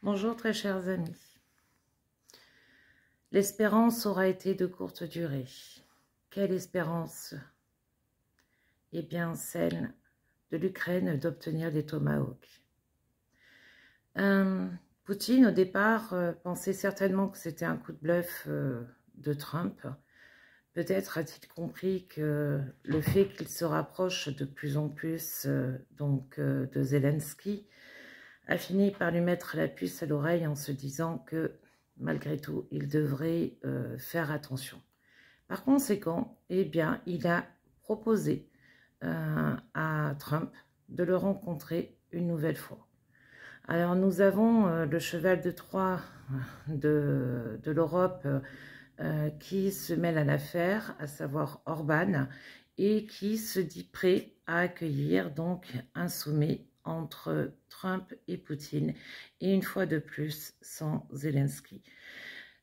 Bonjour très chers amis. L'espérance aura été de courte durée. Quelle espérance? Eh bien celle de l'Ukraine d'obtenir des tomahawks. Poutine au départ pensait certainement que c'était un coup de bluff de Trump. Peut-être a-t-il compris que le fait qu'il se rapproche de plus en plus de Zelensky a fini par lui mettre la puce à l'oreille en se disant que, malgré tout, il devrait faire attention. Par conséquent, eh bien, il a proposé à Trump de le rencontrer une nouvelle fois. Alors, nous avons le cheval de Troie de l'Europe qui se mêle à l'affaire, à savoir Orban, et qui se dit prêt à accueillir donc un sommet entre Trump et Poutine, et une fois de plus sans Zelensky.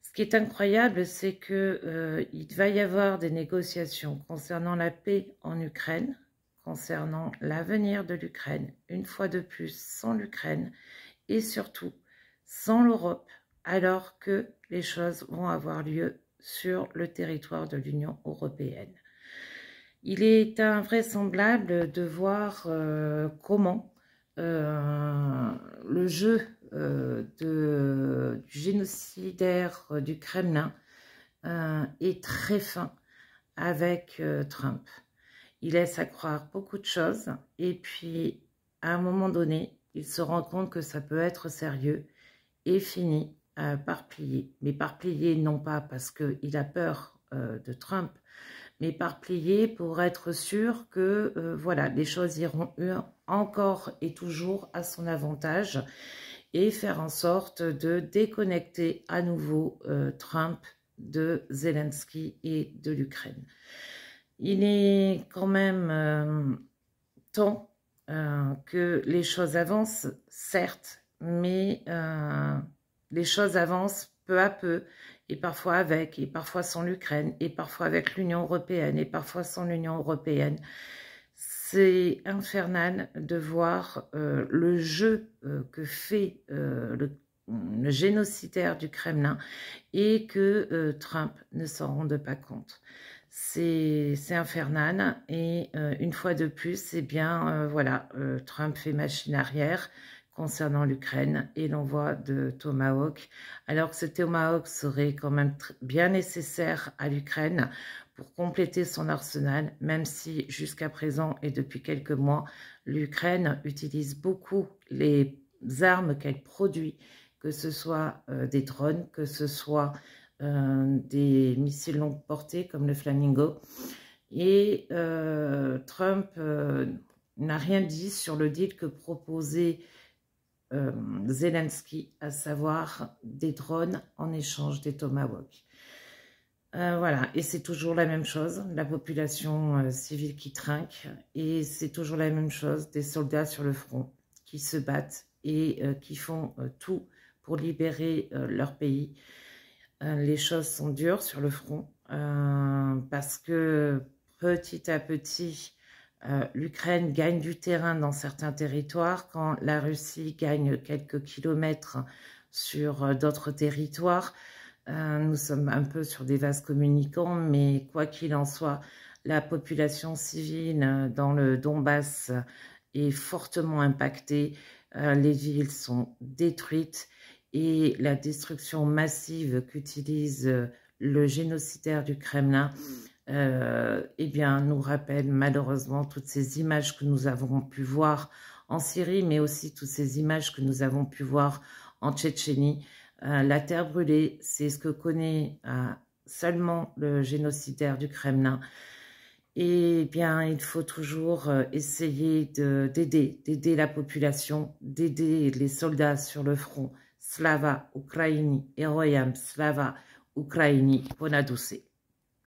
Ce qui est incroyable, c'est que il va y avoir des négociations concernant la paix en Ukraine, concernant l'avenir de l'Ukraine, une fois de plus sans l'Ukraine, et surtout sans l'Europe, alors que les choses vont avoir lieu sur le territoire de l'Union européenne. Il est invraisemblable de voir comment le jeu du génocidaire du Kremlin est très fin avec Trump. Il laisse à croire beaucoup de choses et puis à un moment donné, il se rend compte que ça peut être sérieux et finit par plier. Mais par plier non pas parce qu'il a peur de Trump, mais par plier pour être sûr que voilà, les choses iront encore et toujours à son avantage et faire en sorte de déconnecter à nouveau Trump de Zelensky et de l'Ukraine. Il est quand même temps que les choses avancent, certes, mais les choses avancent peu à peu, et parfois avec, et parfois sans l'Ukraine, et parfois avec l'Union européenne, et parfois sans l'Union européenne. C'est infernal de voir le jeu que fait le génocidaire du Kremlin et que Trump ne s'en rende pas compte. C'est infernal et une fois de plus, eh bien voilà, Trump fait machine arrière concernant l'Ukraine et l'envoi de Tomahawk, alors que ce Tomahawk serait quand même bien nécessaire à l'Ukraine pour compléter son arsenal, même si jusqu'à présent et depuis quelques mois, l'Ukraine utilise beaucoup les armes qu'elle produit, que ce soit des drones, que ce soit des missiles longue portée comme le Flamingo. Et Trump n'a rien dit sur le deal que proposait Zelensky, à savoir des drones en échange des Tomahawks. Voilà, et c'est toujours la même chose, la population civile qui trinque, et c'est toujours la même chose, des soldats sur le front qui se battent et qui font tout pour libérer leur pays. Les choses sont dures sur le front, parce que petit à petit, l'Ukraine gagne du terrain dans certains territoires, quand la Russie gagne quelques kilomètres sur d'autres territoires. Nous sommes un peu sur des vases communicants, mais quoi qu'il en soit, la population civile dans le Donbass est fortement impactée. Les villes sont détruites et la destruction massive qu'utilise le génocidaire du Kremlin eh bien, nous rappelle malheureusement toutes ces images que nous avons pu voir en Syrie, mais aussi toutes ces images que nous avons pu voir en Tchétchénie. La terre brûlée, c'est ce que connaît seulement le génocidaire du Kremlin. Et bien, il faut toujours essayer d'aider la population, d'aider les soldats sur le front. Slava Ukraini, Heroyam Slava Ukraini, Ponadouce.